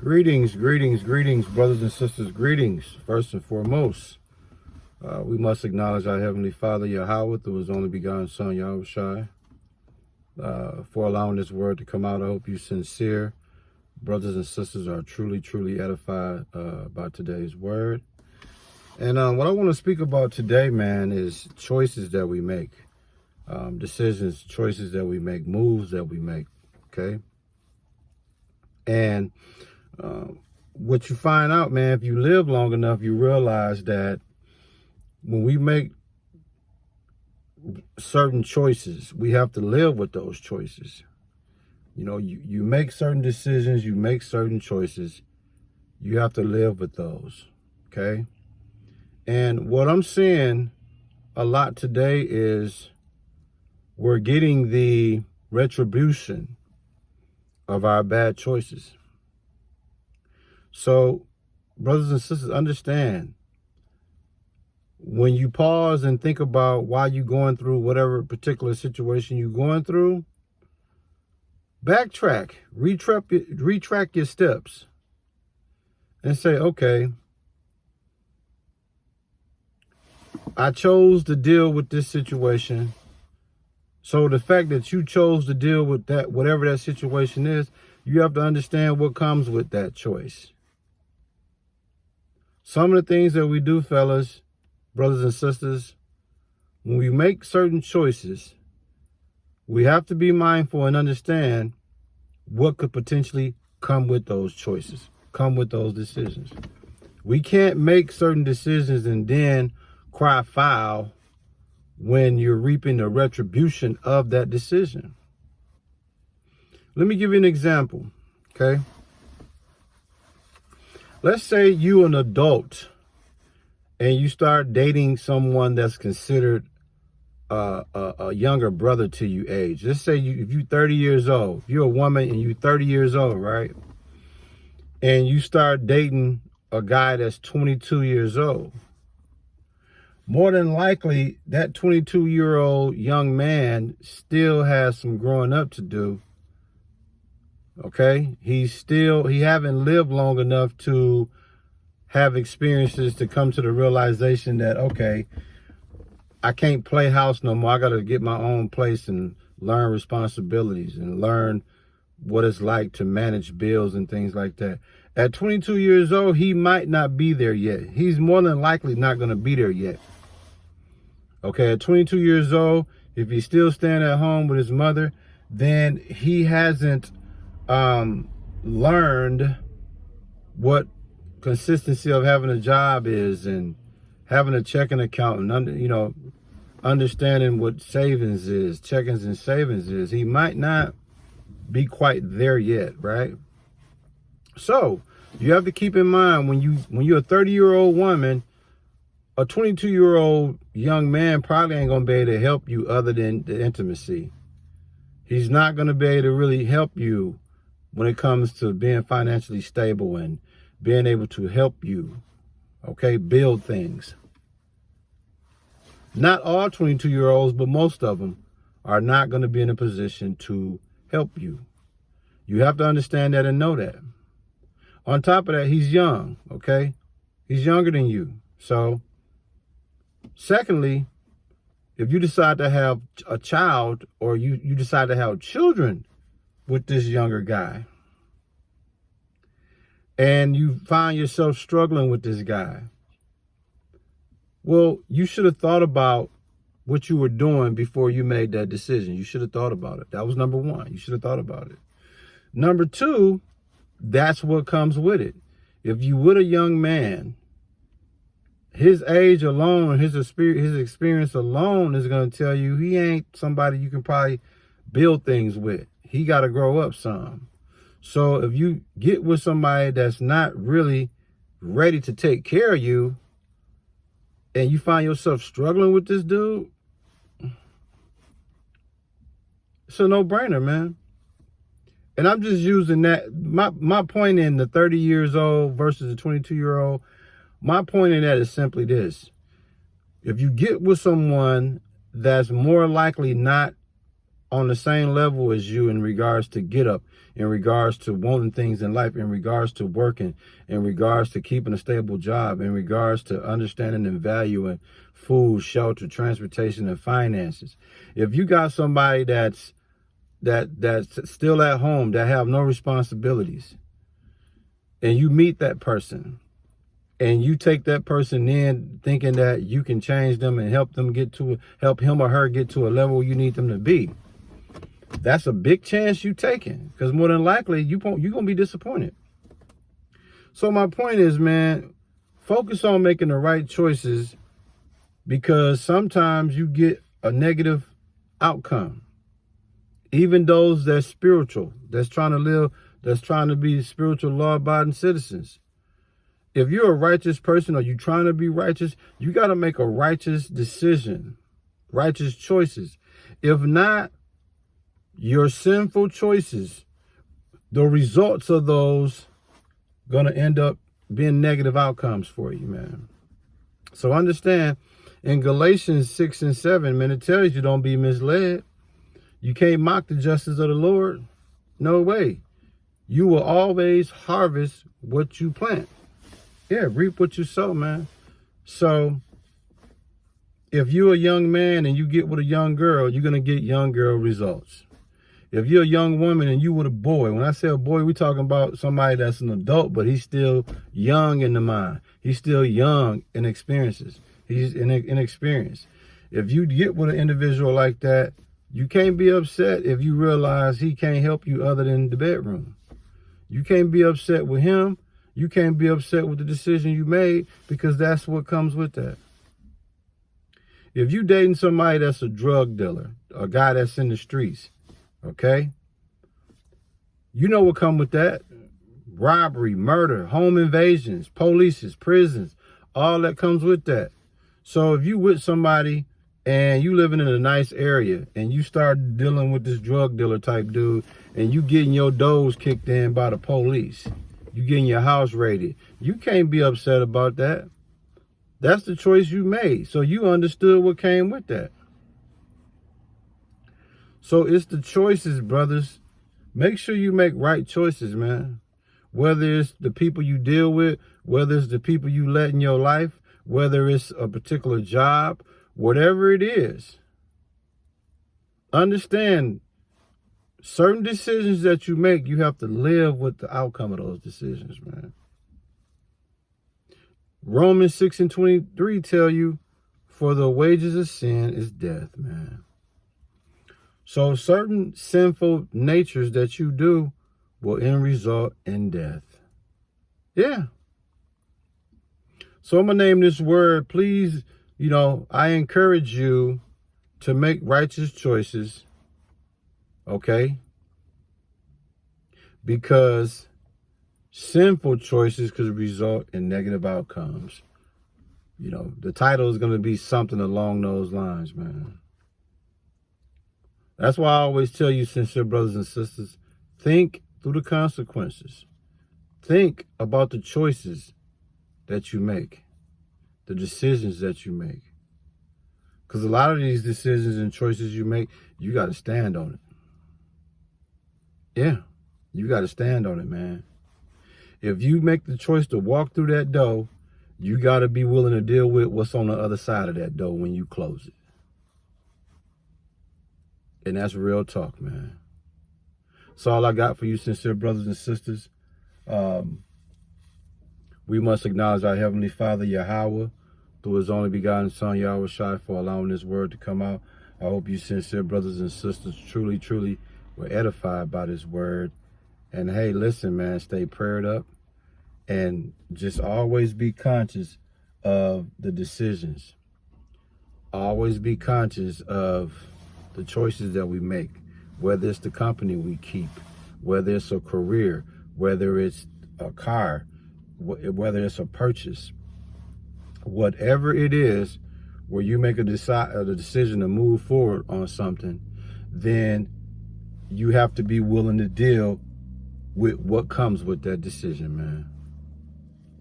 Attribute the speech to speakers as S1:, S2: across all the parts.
S1: Greetings, brothers and sisters, greetings. First and foremost, we must acknowledge our Heavenly Father, Yahweh, through His only begotten Son, Yahushua, for allowing this word to come out. I hope you sincere brothers and sisters are truly edified by today's word. And what I want to speak about today, man, is choices that we make, decisions, choices that we make, moves that we make, okay? And what you find out, man, if you live long enough, you realize that when we make certain choices, we have to live with those choices. You know, you make certain decisions, you make certain choices, you have to live with those, okay? And what I'm seeing a lot today is we're getting the retribution of our bad choices. So, brothers and sisters, understand, when you pause and think about why you're going through whatever particular situation you're going through, backtrack, retract your steps and say, okay, I chose to deal with this situation. So the fact that you chose to deal with that, whatever that situation is, you have to understand what comes with that choice. Some of the things that we do, fellas, brothers and sisters, when we make certain choices, we have to be mindful and understand what could potentially come with those choices, come with those decisions. We can't make certain decisions and then cry foul when you're reaping the retribution of that decision. Let me give you an example, okay? Let's say you're an adult and you start dating someone that's considered a younger brother to you age. Let's say if you're 30 years old, if you're a woman and you're 30 years old, right? And you start dating a guy that's 22 years old. More than likely, that 22-year-old young man still has some growing up to do. Okay? He haven't lived long enough to have experiences to come to the realization that, okay, I can't play house no more. I got to get my own place and learn responsibilities and learn what it's like to manage bills and things like that. At 22 years old, he might not be there yet. He's more than likely not going to be there yet. Okay, at 22 years old, if he's still staying at home with his mother, then he hasn't learned what consistency of having a job is and having a checking account and, understanding what savings is, checkings and savings is. He might not be quite there yet, right? So you have to keep in mind when you're a 30-year-old woman, a 22-year-old young man probably ain't going to be able to help you other than the intimacy. He's not going to be able to really help you when it comes to being financially stable and being able to help you, okay, build things. Not all 22-year-olds, but most of them are not going to be in a position to help you. You have to understand that and know that. On top of that, he's young, okay? He's younger than you. So, secondly, if you decide to have a child or you decide to have children with this younger guy and you find yourself struggling with this guy, well, you should have thought about what you were doing before you made that decision. You should have thought about it. That was number one. You should have thought about it. Number two, that's what comes with it. If you with a young man, his age alone, his experience alone is going to tell you he ain't somebody you can probably build things with. He got to grow up some. So if you get with somebody that's not really ready to take care of you and you find yourself struggling with this dude, it's a no-brainer, man. And I'm just using that. My point in the 30 years old versus the 22-year-old, my point in that is simply this. If you get with someone that's more likely not on the same level as you in regards to get up, in regards to wanting things in life, in regards to working, in regards to keeping a stable job, in regards to understanding and valuing food, shelter, transportation, and finances. If you got somebody that's still at home, that have no responsibilities, and you meet that person, and you take that person in thinking that you can change them and help him or her get to a level you need them to be, that's a big chance you taking, because more than likely you're gonna be disappointed. So my point is, man, focus on making the right choices, because sometimes you get a negative outcome. Even those that's spiritual, that's trying to be spiritual law-abiding citizens. If you're a righteous person or you're trying to be righteous, you got to make a righteous decision, righteous choices. If not, your sinful choices, the results of those going to end up being negative outcomes for you, man. So understand, in Galatians 6 and 7, man, it tells you don't be misled. You can't mock the justice of the Lord. No way. You will always harvest what you plant. Yeah, reap what you sow, man. So if you're a young man and you get with a young girl, you're going to get young girl results. If you're a young woman and you with a boy, when I say a boy, we're talking about somebody that's an adult, but he's still young in the mind. He's still young in experiences. He's inexperienced. If you get with an individual like that, you can't be upset if you realize he can't help you other than the bedroom. You can't be upset with him. You can't be upset with the decision you made, because that's what comes with that. If you dating somebody that's a drug dealer, a guy that's in the streets, okay, you know what come with that. Robbery, murder, home invasions, police, prisons, all that comes with that. So if you with somebody and you living in a nice area and you start dealing with this drug dealer type dude and you getting your doors kicked in by the police, you getting your house raided, you can't be upset about that. That's the choice you made. So you understood what came with that. So it's the choices, brothers. Make sure you make right choices, man. Whether it's the people you deal with, whether it's the people you let in your life, whether it's a particular job, whatever it is. Understand, certain decisions that you make, you have to live with the outcome of those decisions, man. Romans 6 and 23 tell you, for the wages of sin is death, man. So certain sinful natures that you do will end result in death. Yeah. So I'm going to name this word. Please, I encourage you to make righteous choices. Okay? Because sinful choices could result in negative outcomes. The title is going to be something along those lines, man. That's why I always tell you, sincere brothers and sisters, think through the consequences. Think about the choices that you make, the decisions that you make. Because a lot of these decisions and choices you make, you got to stand on it. Yeah, you got to stand on it, man. If you make the choice to walk through that door, you got to be willing to deal with what's on the other side of that door when you close it. And that's real talk, man. That's all I got for you, sincere brothers and sisters. We must acknowledge our Heavenly Father, Yahweh, through His only begotten Son, Yahweh Shai, for allowing this word to come out. I hope you, sincere brothers and sisters, truly, truly were edified by this word. And hey, listen, man, stay prayed up and just always be conscious of the decisions. Always be conscious of the choices that we make, whether it's the company we keep, whether it's a career, whether it's a car, whether it's a purchase, whatever it is, where you make a decision to move forward on something, then you have to be willing to deal with what comes with that decision, man.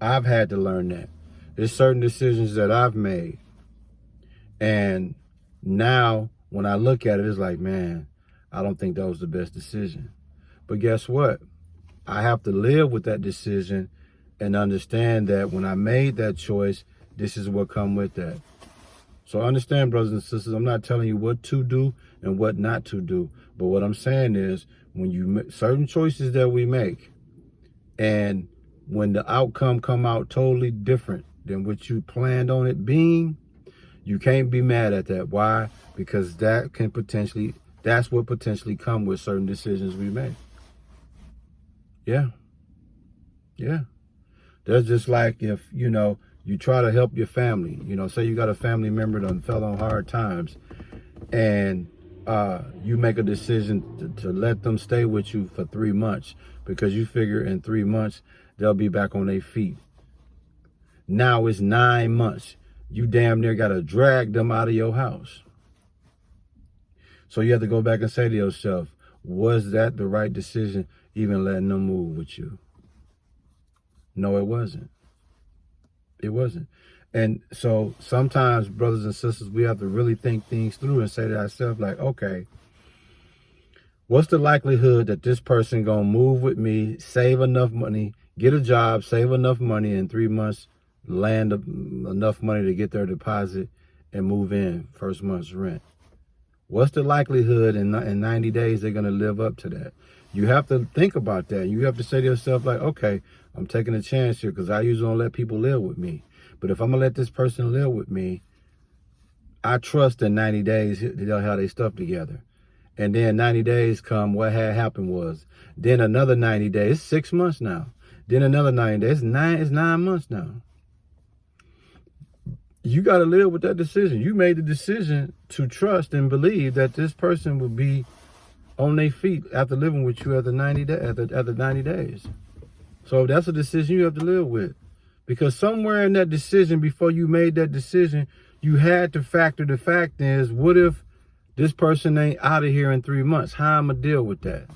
S1: I've had to learn that. There's certain decisions that I've made, and now when I look at it, it's like, man, I don't think that was the best decision. But guess what? I have to live with that decision and understand that when I made that choice, this is what come with that. So understand, brothers and sisters, I'm not telling you what to do and what not to do. But what I'm saying is, when you make certain choices that we make, and when the outcome come out totally different than what you planned on it being, you can't be mad at that. Why? Because that's what potentially come with certain decisions we make. Yeah. That's just like if, you try to help your family, say you got a family member that fell on hard times, and you make a decision to let them stay with you for 3 months because you figure in 3 months they'll be back on their feet. Now it's 9 months. You damn near got to drag them out of your house. So you have to go back and say to yourself, was that the right decision, even letting them move with you? No, it wasn't. It wasn't. And so sometimes, brothers and sisters, we have to really think things through and say to ourselves, like, okay, what's the likelihood that this person gonna move with me, save enough money, get a job, save enough money, in 3 months, land enough money to get their deposit and move in first month's rent? What's the likelihood in 90 days they're gonna live up to that? You have to think about that. You have to say to yourself, like, okay, I'm taking a chance here because I usually don't let people live with me. But if I'm going to let this person live with me, I trust in 90 days they'll have their stuff together. And then 90 days come, what had happened was, then another 90 days, it's 6 months now. Then another 90 days, it's 9 months now. You got to live with that decision. You made the decision to trust and believe that this person will be on their feet after living with you after 90 days. So that's a decision you have to live with. Because somewhere in that decision, before you made that decision, you had to factor the fact is, what if this person ain't out of here in 3 months? How am I gonna deal with that?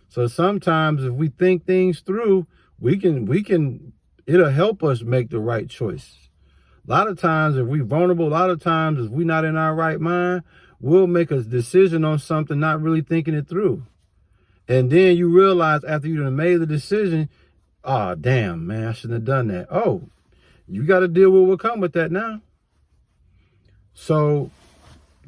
S1: So sometimes if we think things through, it'll help us make the right choice. A lot of times if we're vulnerable, a lot of times if we're not in our right mind, we'll make a decision on something not really thinking it through. And then you realize after you done made the decision, oh, damn, man, I shouldn't have done that. Oh, you got to deal with what comes with that now. So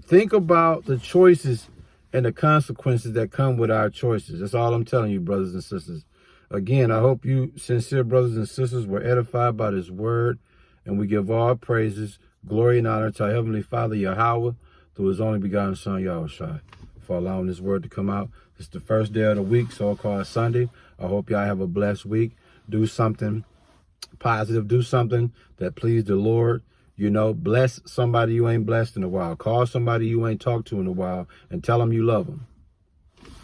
S1: think about the choices and the consequences that come with our choices. That's all I'm telling you, brothers and sisters. Again, I hope you sincere brothers and sisters were edified by this word. And we give all praises, glory, and honor to our Heavenly Father, Yahweh, through His only begotten Son, Yahushua, for allowing this word to come out. It's the first day of the week, so-called Sunday. I hope y'all have a blessed week. Do something positive. Do something that please the Lord. Bless somebody you ain't blessed in a while. Call somebody you ain't talked to in a while and tell them you love them.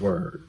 S1: Word.